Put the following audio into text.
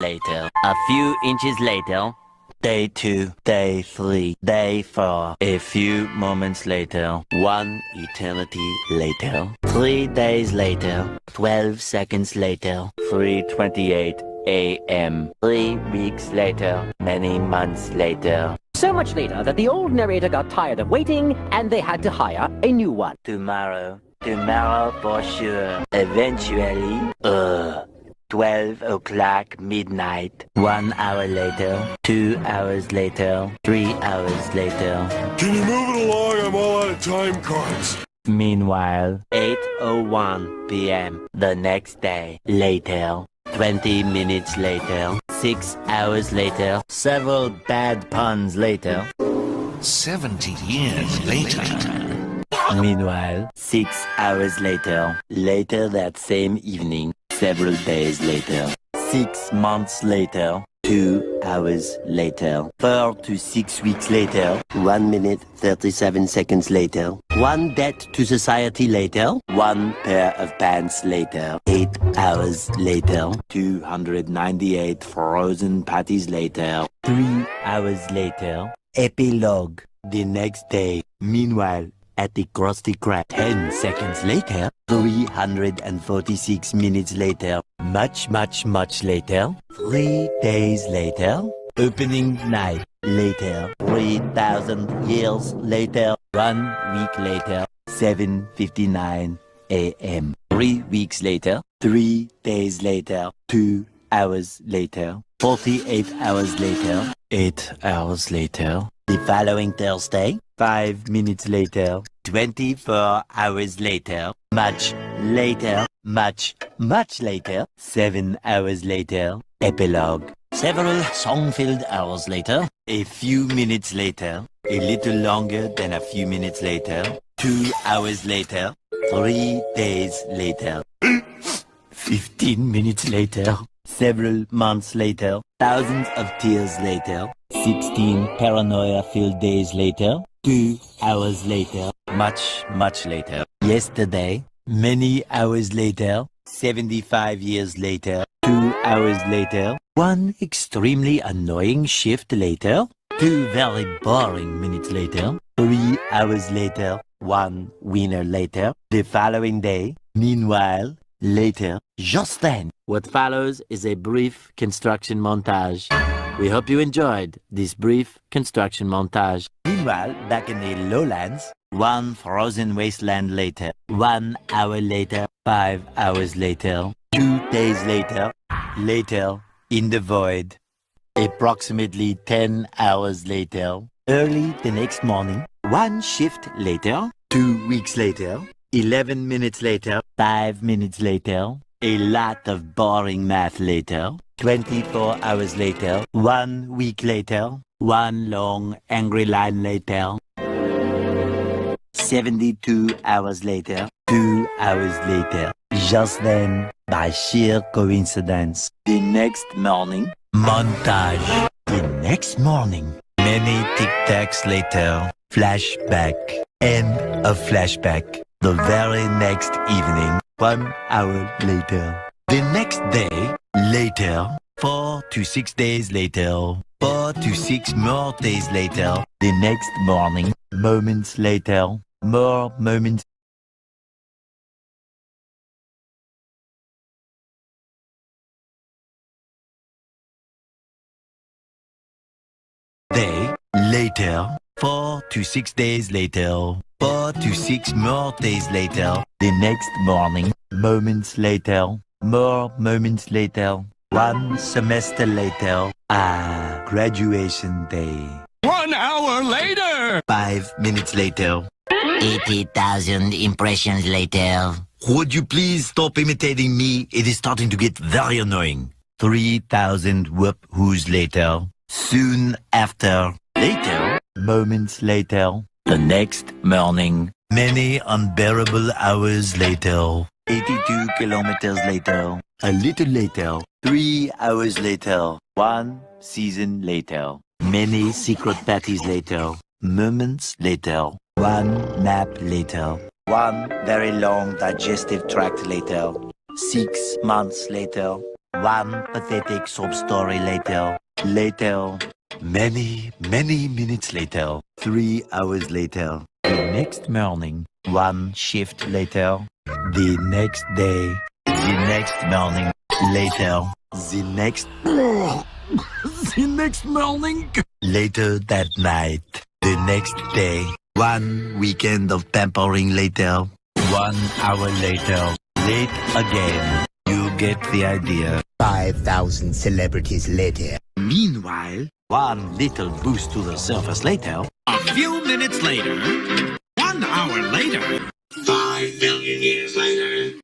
later. A few inches later. Day 2, day 3, day 4. A few moments later. 1 eternity later. 3 days later. 12 seconds later. 3:28 a.m. 3 weeks later. Many months later. So much later that the old narrator got tired of waiting and they had to hire a new one. Tomorrow for sure. Eventually, 12 o'clock midnight. 1 hour later, 2 hours later, 3 hours later. Can you move it along? I'm all out of time cards. Meanwhile, 8:01 p.m. the next day. Later, 20 minutes later, 6 hours later, several bad puns later. 70 years later. Meanwhile, 6 hours later, later that same evening, several days later, 6 months later, 2 hours later, 4 to 6 weeks later, 1 minute 37 seconds later, 1 debt to society later, 1 pair of pants later, 8 hours later, 298 frozen patties later, 3 hours later, epilogue the next day. Meanwhile, at the Krusty Krab, 10 seconds later, 346 minutes later, much later, 3 days later, opening night later, 3,000 years later, 1 week later, 7:59 a.m. 3 weeks later, 3 days later, 2 hours later, 48 hours later, 8 hours later, the following Thursday, 5 minutes later, 24 hours later, much later, much later, 7 hours later, epilogue. Several song-filled hours later, a few minutes later, a little longer than a few minutes later, 2 hours later, 3 days later, 15 minutes later, several months later, thousands of tears later, 16 paranoia-filled days later, 2 hours later, much later. Yesterday, many hours later, 75 years later, 2 hours later, 1 extremely annoying shift later, 2 very boring minutes later, 3 hours later, 1 winner later, the following day. Meanwhile, later, just then. What follows is a brief construction montage. We hope you enjoyed this brief construction montage. Meanwhile, back in the lowlands, 1 frozen wasteland later, 1 hour later, 5 hours later, 2 days later, in the void, approximately 10 hours later, early the next morning, 1 shift later, 2 weeks later, 11 minutes later, 5 minutes later, a lot of boring math later, 24 hours later, 1 week later, 1 long angry line later, 72 hours later, 2 hours later. Just then, by sheer coincidence, the next morning, montage. The next morning, many tic-tacs later, flashback, end of flashback. The very next evening, 1 hour later. The next day, later, 4 to 6 days later, 4 to 6 more days later. The next morning, moments later, more moments. Day, later, 4 to 6 days later, 4 to 6 more days later. The next morning, moments later, more moments later. 1 semester later, graduation day. 1 hour later! 5 minutes later. 80,000 impressions later. Would you please stop imitating me? It is starting to get very annoying. 3,000 whoop-whoos later. Soon after. Later. Moments later. The next morning. Many unbearable hours later. 82 kilometers later. A little later. 3 hours later. 1 season later. Many secret parties later. Moments later. 1 nap later. 1 very long digestive tract later. 6 months later. One pathetic sob story later. Many minutes later. 3 hours later. The next morning. 1 shift later. The next day. The next morning. Later. The next morning. Later that night. The next day. 1 weekend of pampering later. 1 hour later. Late again. You get the idea. 5,000 celebrities later. Meanwhile, 1 little boost to the surface later. A few minutes later, 1 hour later, 5 billion years later.